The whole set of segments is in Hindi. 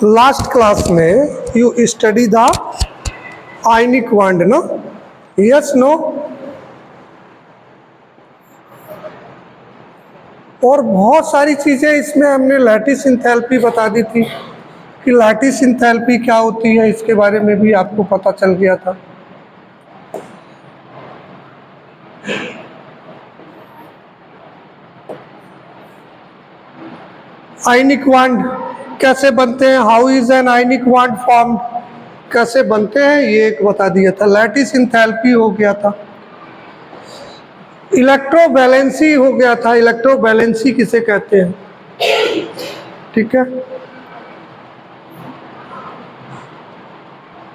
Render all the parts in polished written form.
लास्ट क्लास में you study the ionic bond, no? Yes, no? और बहुत सारी चीज़ें इसमें हमने लैटिस एंथैल्पी बता दी थी कि लैटिस एंथैल्पी क्या होती है, इसके बारे में भी आपको पता चल गया था। आयनिक बॉन्ड कैसे बनते हैं, how is an ionic bond form, कैसे बनते हैं, ये एक बता दिया था। लैटिस एंथैल्पी हो गया था, इलेक्ट्रोवैलेंसी हो गया था। इलेक्ट्रोवैलेंसी किसे कहते हैं, ठीक है।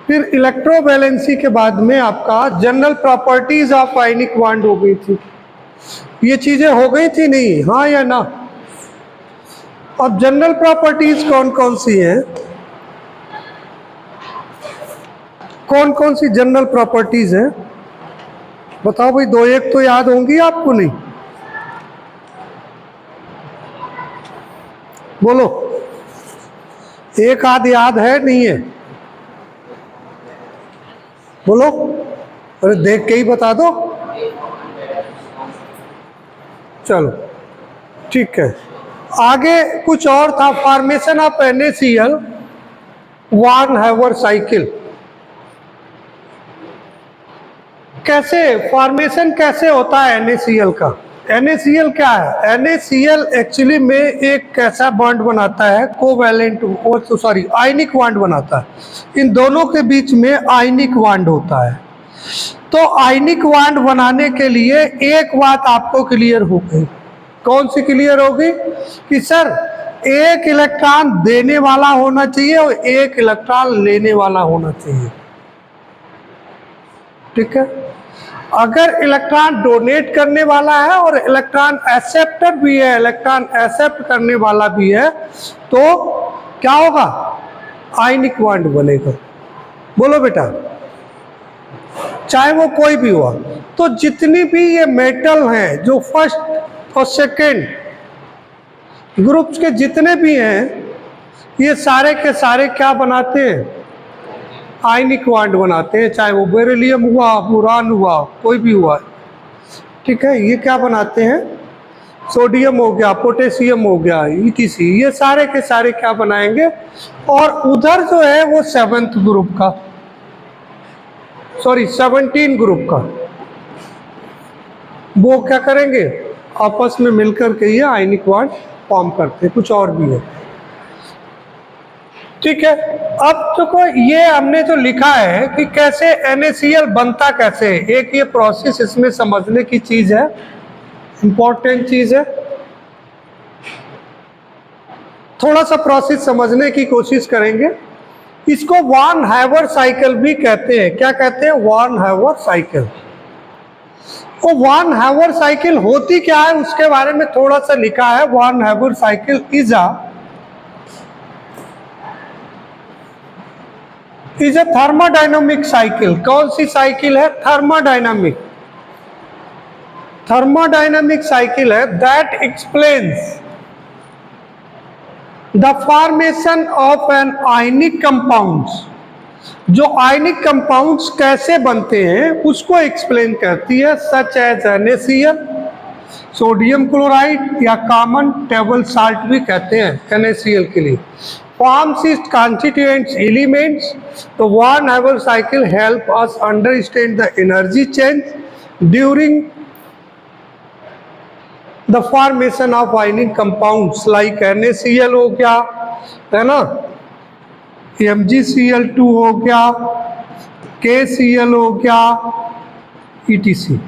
फिर इलेक्ट्रोवैलेंसी के बाद में आपका general properties of ionic bond हो गई थी। ये चीजें हो गई थी नहीं, हाँ या ना? अब जनरल प्रॉपर्टीज कौन कौन सी हैं, कौन कौन सी जनरल प्रॉपर्टीज हैं, बताओ भाई। दो एक तो याद होंगी आपको, नहीं? बोलो, एक आध याद है, नहीं है? बोलो, अरे देख के ही बता दो। चलो ठीक है। आगे कुछ और था, formation of NaCl, van Haber cycle. कैसे फॉर्मेशन कैसे होता है NaCl का? NaCl क्या है? NaCl एक्चुअली में एक कैसा बॉन्ड बनाता है, कोवैलेंट, सॉरी आयनिक बॉन्ड बनाता है। इन दोनों के बीच में आयनिक बॉन्ड होता है। तो आयनिक बॉन्ड बनाने के लिए एक बात आपको क्लियर हो गई। कौन सी क्लियर होगी? कि सर एक इलेक्ट्रॉन देने वाला होना चाहिए और एक इलेक्ट्रॉन लेने वाला होना चाहिए, ठीक है। अगर इलेक्ट्रॉन डोनेट करने वाला है और इलेक्ट्रॉन एक्सेप्टर भी है, इलेक्ट्रॉन एक्सेप्ट करने वाला भी है, तो क्या होगा? आयनिक बॉन्ड बनेगा। बोलो बेटा, चाहे वो कोई भी हुआ। तो जितनी भी ये मेटल हैं, जो फर्स्ट और सेकेंड ग्रुप्स के जितने भी हैं, ये सारे के सारे क्या बनाते हैं? आयनिक बॉन्ड बनाते हैं। चाहे वो बेरिलियम हुआ, बोरान हुआ, कोई भी हुआ, ठीक है। ये क्या बनाते हैं? सोडियम हो गया, पोटेशियम हो गया, ETC, ये सारे के सारे क्या बनाएंगे? और उधर जो है वो 7th ग्रुप का, सॉरी 17 ग्रुप का, वो क्या करेंगे? आपस में मिलकर के ये आयनिक बॉन्ड फॉर्म करते हैं। कुछ और भी है, ठीक है। अब तो ये हमने जो लिखा है कि कैसे NaCl बनता कैसे है, एक ये प्रोसेस इसमें समझने की चीज है, इंपॉर्टेंट चीज है। थोड़ा सा प्रोसेस समझने की कोशिश करेंगे। इसको वान हैवर साइकिल भी कहते हैं। क्या कहते हैं? वान हैवर साइकिल। तो वान हैवर साइकिल होती क्या है, उसके बारे में थोड़ा सा लिखा है। Van Haber cycle is a thermodynamic cycle. कौन सी साइकिल है? थर्मोडायनामिक। थर्मोडायनामिक साइकिल है that explains the formation of an ionic compounds. जो आयनिक कंपाउंड्स कैसे बनते हैं उसको एक्सप्लेन करती है। Such as NaCl, sodium chloride, या कॉमन टेबल साल्ट भी कहते हैं NaCl के लिए। Forms its constituents elements. तो van Haber cycle help us understand the energy change during the formation of ionic compounds like NaCl हो गया, है ना, MgCl2 हो गया, KCl हो गया, ETC,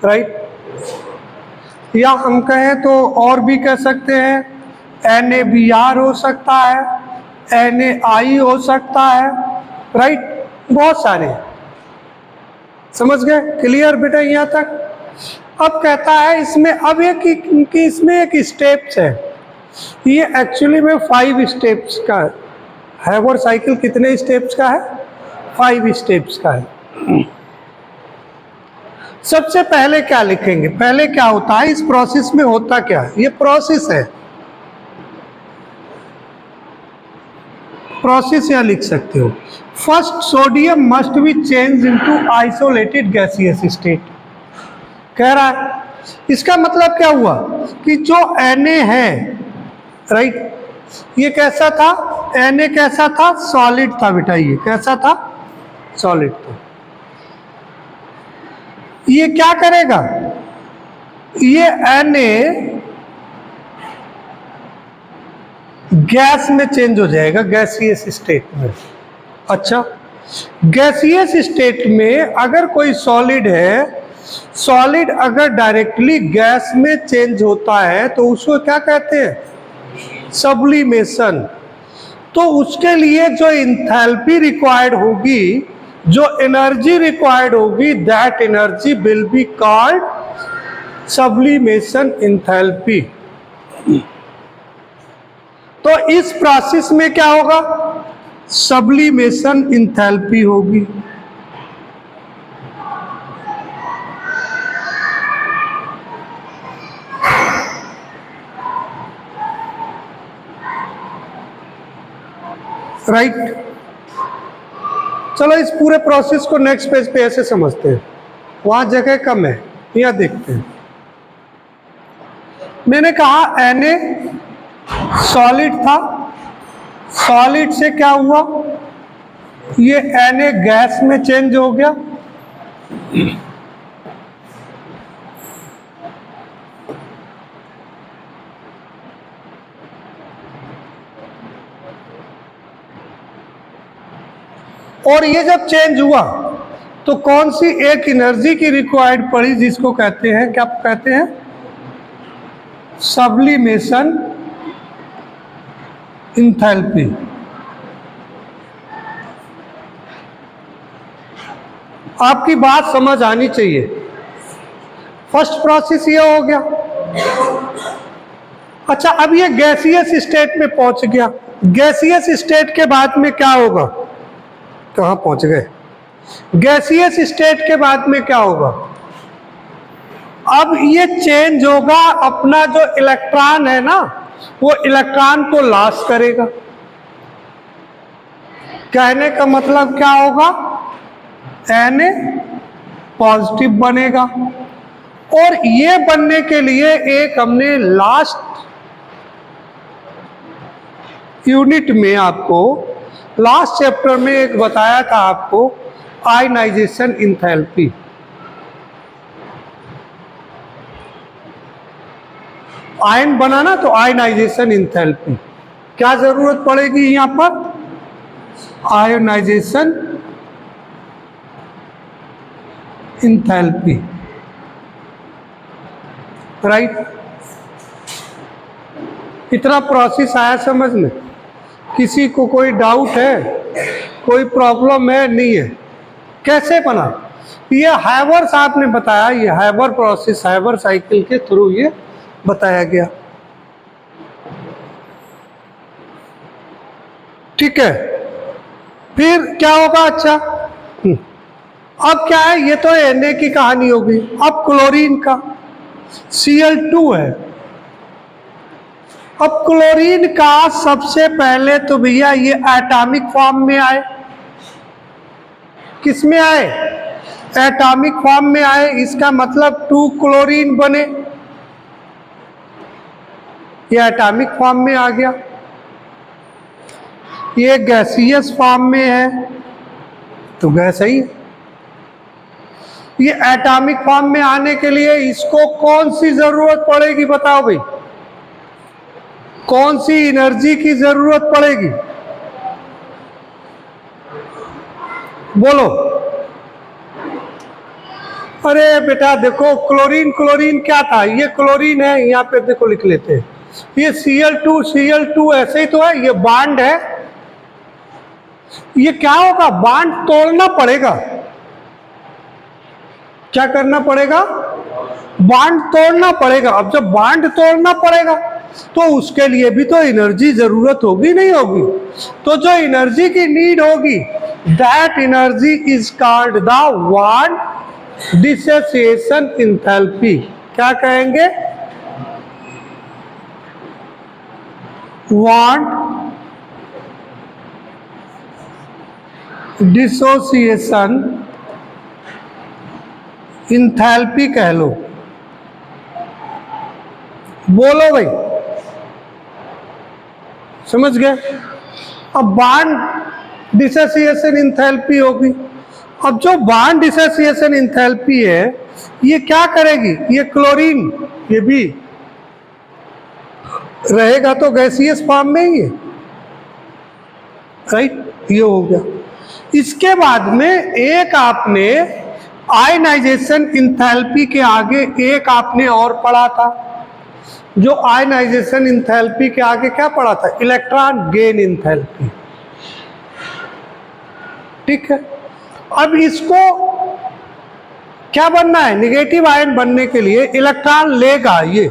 राइट। या हम कहें तो और भी कह सकते हैं, NaBr हो सकता है, NaI हो सकता है, राइट। बहुत सारे, समझ गए? क्लियर बेटा यहाँ तक? अब कहता है इसमें, अब एक कि इसमें एक स्टेप्स है। ये एक्चुअली में 5 स्टेप्स का है। हैवर साइकिल कितने स्टेप्स का है? 5 स्टेप्स का है। सबसे पहले क्या लिखेंगे? पहले क्या होता है इस प्रोसेस में? होता क्या है? ये प्रोसेस है, प्रोसेस या लिख सकते हो। First sodium must be change into isolated gaseous state. कह रहा है इसका मतलब क्या हुआ कि जो Na है, राइट, ये कैसा था, Na कैसा था, सॉलिड था बेटा, ये कैसा था, सॉलिड था। ये क्या करेगा, ये Na गैस में चेंज हो जाएगा, गैसियस स्टेट में। अच्छा, गैसियस स्टेट में अगर कोई सॉलिड है, सॉलिड अगर डायरेक्टली गैस में चेंज होता है तो उसको क्या कहते हैं, सब्लिमेशन। तो उसके लिए जो इंथैल्पी रिक्वायर्ड होगी, जो एनर्जी रिक्वायर्ड होगी, that energy will be called sublimation enthalpy. तो इस प्रोसेस में क्या होगा, सब्लिमेशन इंथैल्पी होगी। राइट, चलो इस पूरे प्रोसेस को नेक्स्ट पेज पे ऐसे समझते हैं, वहां जगह कम है, यहां देखते हैं। मैंने कहा Na सॉलिड था, सॉलिड से क्या हुआ, ये Na गैस में चेंज हो गया, और ये जब चेंज हुआ तो कौन सी एक एनर्जी की रिक्वायर्ड पड़ी, जिसको कहते हैं, क्या कहते हैं, सब्लिमेशन इंथैल्पी। आपकी बात समझ आनी चाहिए। फर्स्ट प्रोसेस ये हो गया। अच्छा, अब ये गैसियस स्टेट में पहुंच गया। गैसियस स्टेट के बाद में क्या होगा, कहां पहुंच गए, गैसियस स्टेट के बाद में क्या होगा, अब ये चेंज होगा, अपना जो इलेक्ट्रॉन है ना, वो इलेक्ट्रॉन को लॉस करेगा। कहने का मतलब क्या होगा, Na पॉजिटिव बनेगा। और ये बनने के लिए एक हमने लास्ट यूनिट में आपको, लास्ट चैप्टर में एक बताया था आपको, आयनाइजेशन इंथैल्पी। आयन बनाना तो आयनाइजेशन इंथैल्पी, क्या जरूरत पड़ेगी यहां पर, आयनाइजेशन इंथैल्पी। राइट, इतना प्रोसेस आया समझ में, किसी को कोई डाउट है, कोई प्रॉब्लम है, नहीं है, कैसे बना, ये हैबर साहब ने बताया, ये हैबर प्रोसेस, हैबर साइकिल के थ्रू ये बताया गया। ठीक है, फिर क्या होगा, अच्छा अब क्या है, ये तो Na की कहानी होगी। अब क्लोरीन का Cl2 है। अब क्लोरीन का सबसे पहले तो भैया ये एटॉमिक फॉर्म में आए, किस में आए, एटॉमिक फॉर्म में आए, इसका मतलब 2 क्लोरीन बने, ये एटॉमिक फॉर्म में आ गया। ये गैसियस फॉर्म में है तो गैस ही, ये एटॉमिक फॉर्म में आने के लिए इसको कौन सी जरूरत पड़ेगी, बताओ भाई, कौन सी एनर्जी की जरूरत पड़ेगी, बोलो। अरे बेटा देखो, क्लोरीन, क्लोरीन क्या था, ये क्लोरीन है, यहाँ पे देखो लिख लेते हैं, ये Cl2 ऐसे ही तो है, ये बॉन्ड है, ये क्या होगा, बॉन्ड तोड़ना पड़ेगा, क्या करना पड़ेगा, बॉन्ड तोड़ना पड़ेगा। अब जब बॉन्ड तोड़ना पड़ेगा तो उसके लिए भी तो एनर्जी जरूरत होगी, नहीं होगी, तो जो एनर्जी की नीड होगी, that energy is called the bond dissociation enthalpy. क्या कहेंगे, बॉन्ड डिसोसिएशन इंथैल्पी कह लो। बोलो भाई, समझ गए? अब बॉन्ड डिसोसिएशन इंथैल्पी होगी। अब जो बॉन्ड डिसोसिएशन इंथैल्पी है ये क्या करेगी? ये क्लोरीन, ये भी रहेगा तो गैसियस फॉर्म में ही है, राइट? ये हो गया। इसके बाद में एक आपने आयनाइजेशन इंथैल्पी के आगे एक आपने और पढ़ा था। जो आयनाइजेशन इंथैल्पी के आगे क्या पढ़ा था? Electron gain enthalpy. ठीक है, अब इसको क्या बनना है? निगेटिव आयन बनने के लिए इलेक्ट्रॉन लेगा ये,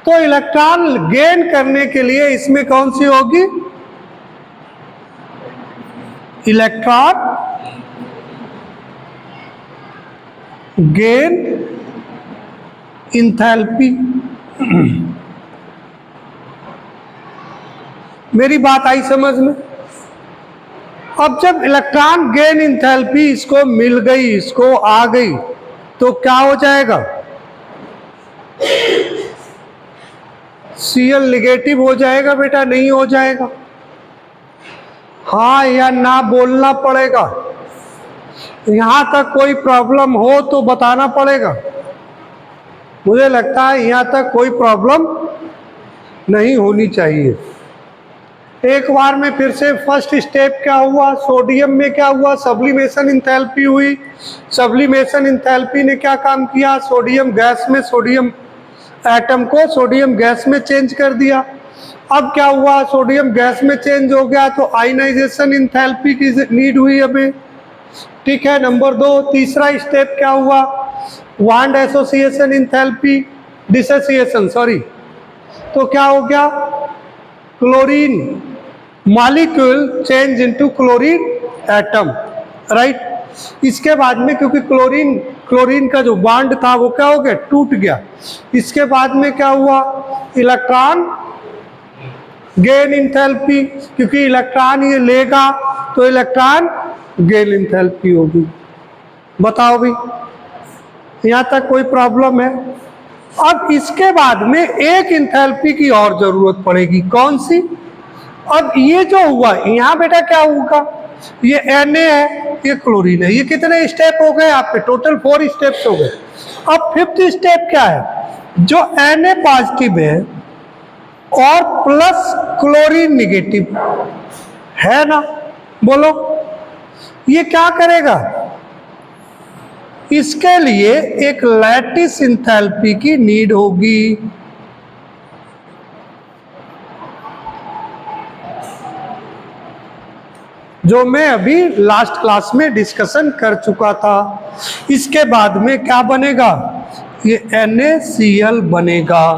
तो इलेक्ट्रॉन गेन करने के लिए इसमें कौन सी होगी? Electron gain enthalpy. मेरी बात आई समझ में? अब जब इलेक्ट्रॉन गेन इंथैल्पी इसको मिल गई, इसको आ गई, तो क्या हो जाएगा? Cl निगेटिव हो जाएगा बेटा, नहीं हो जाएगा? हाँ या ना बोलना पड़ेगा। यहां तक कोई प्रॉब्लम हो तो बताना पड़ेगा। मुझे लगता है यहां तक कोई प्रॉब्लम नहीं होनी चाहिए। एक बार में फिर से फर्स्ट स्टेप क्या हुआ? सोडियम में क्या हुआ? सब्लिमेशन इंथैल्पी हुई। सब्लिमेशन इंथैल्पी ने क्या काम किया? सोडियम गैस में, सोडियम एटम को सोडियम गैस में चेंज कर दिया। अब क्या हुआ? सोडियम गैस में चेंज हो गया तो आयनाइजेशन इंथैल्पी की नीड हुई हमें। ठीक है, नंबर 2। तीसरा स्टेप क्या हुआ? Bond association enthalpy, dissociation sorry. तो क्या हो गया? Chlorine molecule change into chlorine atom, right? इसके बाद में क्योंकि क्लोरीन का जो बॉन्ड था वो क्या हो गया? टूट गया। इसके बाद में क्या हुआ? इलेक्ट्रॉन गेन इंथैल्पी, क्योंकि इलेक्ट्रॉन ये लेगा तो इलेक्ट्रॉन गेन इंथैल्पी होगी। बताओ भी, यहां तक कोई प्रॉब्लम है? अब इसके बाद में एक इंथैल्पी की और जरूरत पड़ेगी। कौन सी? अब ये जो हुआ यहां बेटा क्या होगा? ये Na है, ये क्लोरीन है। ये कितने स्टेप हो गए आपके? टोटल 4 स्टेप्स हो गए। अब 5th स्टेप क्या है? जो Na पॉजिटिव है और प्लस क्लोरीन निगेटिव है ना, बोलो, ये क्या करेगा? इसके लिए एक लैटिस इंथैल्पी की नीड होगी। जो मैं अभी लास्ट क्लास में डिस्कशन कर चुका था। इसके बाद में क्या बनेगा? ये NaCl बनेगा।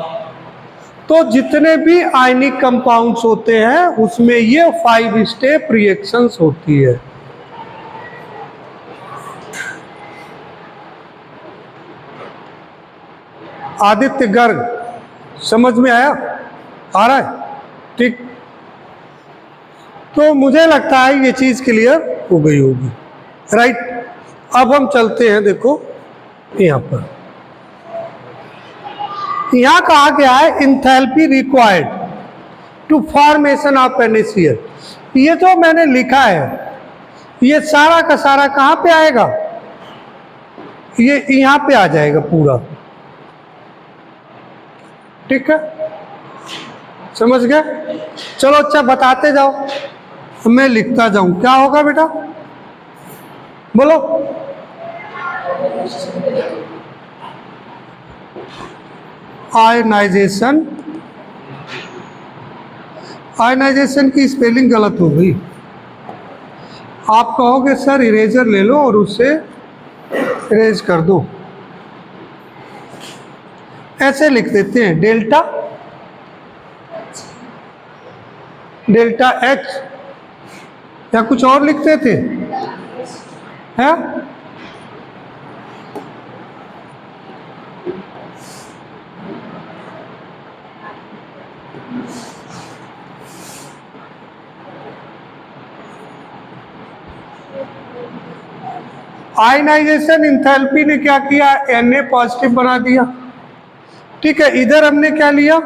तो जितने भी आयनिक कंपाउंड्स होते हैं उसमें ये 5 स्टेप रिएक्शंस होती है। आदित्य गर्ग, समझ में आया? आ रहा है? ठीक, तो मुझे लगता है ये चीज क्लियर हो गई होगी, राइट? अब हम चलते हैं, देखो यहां पर यहां कहा गया है enthalpy required to formation of NaCl। ये जो मैंने लिखा है ये सारा का सारा कहां पे आएगा? ये यहां पे आ जाएगा पूरा। ठीक है, समझ गए? चलो अच्छा, बताते जाओ, मैं लिखता जाऊं। क्या होगा बेटा, बोलो? आयनाइजेशन, आयनाइजेशन की स्पेलिंग गलत हो गई। आप कहोगे सर इरेजर ले लो और उससे इरेज कर दो। ऐसे लिख देते हैं, डेल्टा H, या कुछ और लिखते थे? हैं? आयनाइजेशन इंथैल्पी ने क्या किया, Na पॉजिटिव बना दिया। ठीक है, इधर हमने क्या लिया,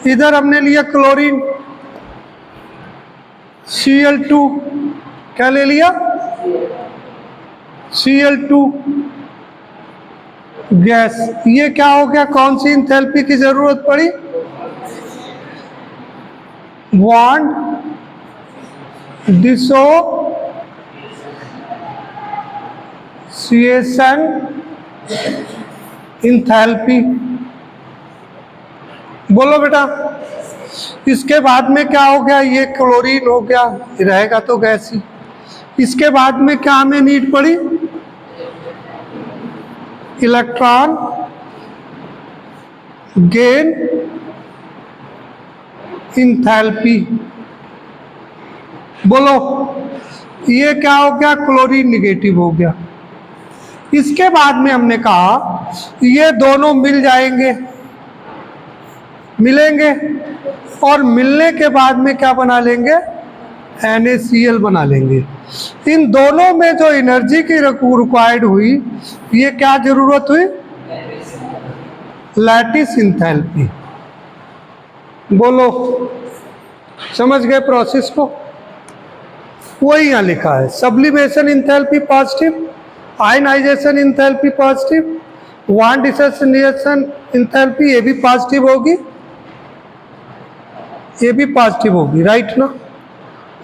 इधर हमने लिया क्लोरीन Cl2, क्या ले लिया, Cl2 गैस। ये क्या हो गया, कौन सी इंथैल्पी की जरूरत पड़ी, बॉन्ड डिसोसिएशन इंथैल्पी। बोलो बेटा, इसके बाद में क्या हो गया, ये क्लोरीन हो गया, रहेगा तो गैस ही। इसके बाद में क्या हमें नीड पड़ी, इलेक्ट्रॉन गेन इंथैल्पी। बोलो, ये क्या हो गया, क्लोरीन निगेटिव हो गया। इसके बाद में हमने कहा ये दोनों मिल जाएंगे, मिलेंगे, और मिलने के बाद में क्या बना लेंगे, NaCl बना लेंगे। इन दोनों में जो एनर्जी की रिक्वायर्ड हुई, ये क्या जरूरत हुई, लैटिस इंथैल्पी। बोलो, समझ गए प्रोसेस को। वही यहाँ लिखा है, sublimation enthalpy positive, ionisation enthalpy positive, bond dissociation enthalpy ये भी पॉजिटिव होगी, ये भी पॉजिटिव होगी, राइट ना।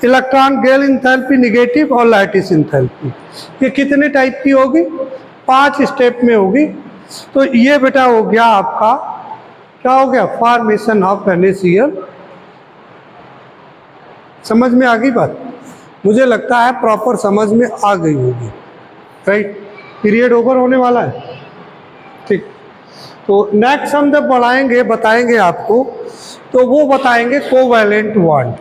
इलेक्ट्रॉन गेन इंथैल्पी निगेटिव और लैटिस इंथैल्पी, ये कितने टाइप की होगी, 5 स्टेप में होगी। तो ये बेटा हो गया आपका, क्या हो गया, फॉर्मेशन ऑफ NaCl। समझ में आ गई बात, मुझे लगता है प्रॉपर समझ में आ गई होगी, राइट। पीरियड ओवर होने वाला है, ठीक। तो नेक्स्ट हम जब बढ़ाएंगे, बताएंगे आपको, तो वो बताएंगे कोवैलेंट बॉन्ड।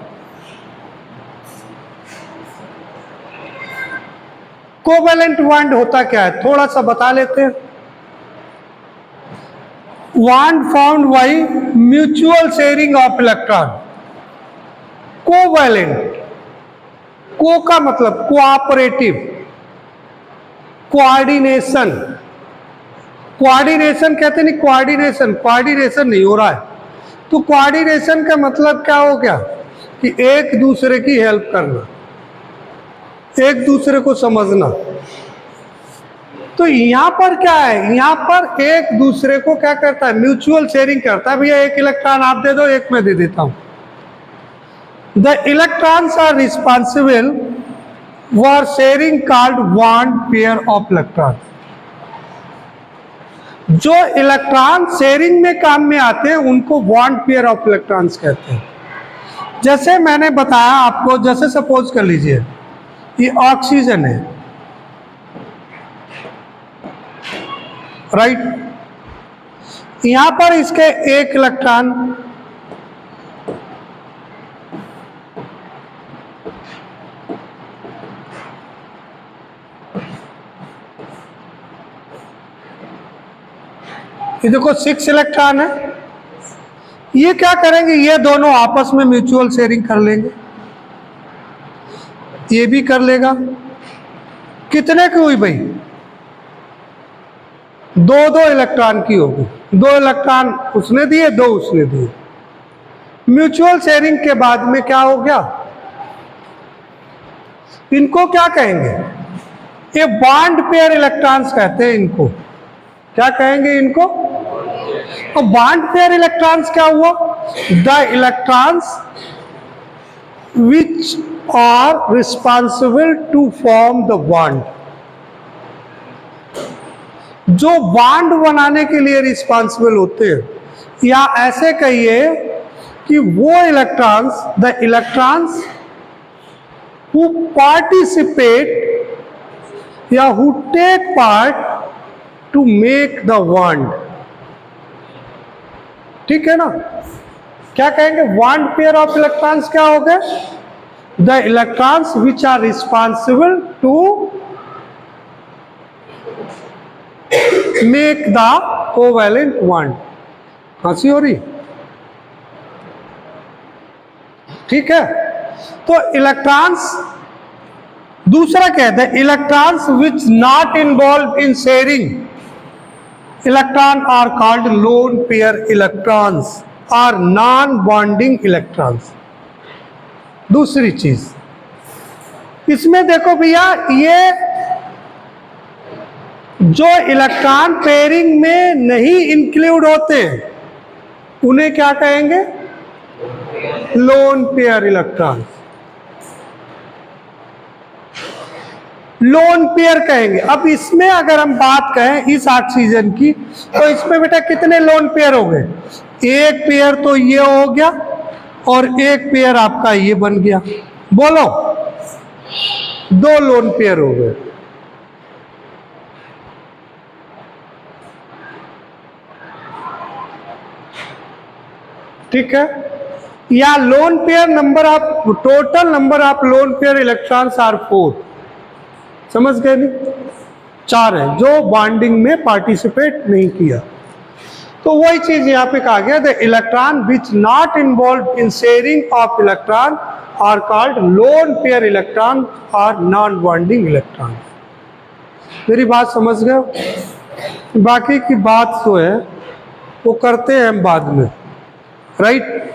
कोवैलेंट बॉन्ड होता क्या है, थोड़ा सा बता लेते हैं। Bond found by mutual sharing of electron. Covalent, को का मतलब कोऑपरेटिव, कोऑर्डिनेशन, कोऑर्डिनेशन कहते नहीं, कोऑर्डिनेशन, कोऑर्डिनेशन नहीं हो रहा है, तो कोऑर्डिनेशन का मतलब क्या हो गया कि एक दूसरे की हेल्प करना, एक दूसरे को समझना। तो यहां पर क्या है, यहां पर एक दूसरे को क्या करता है, म्यूचुअल शेयरिंग करता है। भैया एक इलेक्ट्रॉन आप दे दो, एक मैं दे देता हूं। The electrons are responsible for sharing called bond pair of electron. जो इलेक्ट्रॉन शेयरिंग में काम में आते हैं उनको बॉन्ड पेयर ऑफ इलेक्ट्रॉन्स कहते हैं। जैसे मैंने बताया आपको, जैसे सपोज कर लीजिए ये ऑक्सीजन है, राइट। यहां पर इसके एक इलेक्ट्रॉन ये देखो 6 इलेक्ट्रॉन है। ये क्या करेंगे, ये दोनों आपस में म्यूचुअल शेयरिंग कर लेंगे, ये भी कर लेगा। कितने की हुई भाई, 2-2 इलेक्ट्रॉन की होगी, 2 इलेक्ट्रॉन उसने दिए, 2 उसने दिए। म्यूचुअल शेयरिंग के बाद में क्या हो गया, इनको क्या कहेंगे, ये बॉन्ड पेयर इलेक्ट्रॉन्स कहते हैं इनको। क्या कहेंगे इनको, तो बॉन्ड पेयर इलेक्ट्रॉन्स क्या हुआ, the electrons which are responsible to form the bond. जो बॉन्ड बनाने के लिए रिस्पॉन्सिबल होते हैं, या ऐसे कहिए कि वो electrons, the electrons who participate या who take part to make the bond. ठीक है ना, क्या कहेंगे, बॉन्ड पेयर ऑफ इलेक्ट्रॉन्स क्या हो गए, the electrons which are responsible to make the covalent bond. हंसी हो रही, ठीक है। तो इलेक्ट्रॉन्स दूसरा कहता है electrons which not involve in sharing electron are called lone pair electrons और नॉन बॉन्डिंग इलेक्ट्रॉन्स। दूसरी चीज इसमें देखो भैया, ये जो इलेक्ट्रॉन पेयरिंग में नहीं इंक्लूड होते उन्हें क्या कहेंगे? Loan pair electron, lone pair कहेंगे। अब इसमें अगर हम बात करें इस ऑक्सीजन की, तो इसमें बेटा कितने लोन पेयर हो गए? एक पेयर तो ये हो गया और एक पेयर आपका ये बन गया, बोलो 2 लोन पेयर हो गए। ठीक है, या lone pair number of total number of lone pair electrons are 4, समझ गए नहीं? 4 है जो बॉन्डिंग में पार्टिसिपेट नहीं किया। तो वही चीज यहां पे कहा गया, the electron which not involve in sharing of electron are called lone pair electron और नॉन बॉन्डिंग इलेक्ट्रॉन। मेरी बात समझ गए? बाकी की बात जो है वो करते हैं हम बाद में, राइट?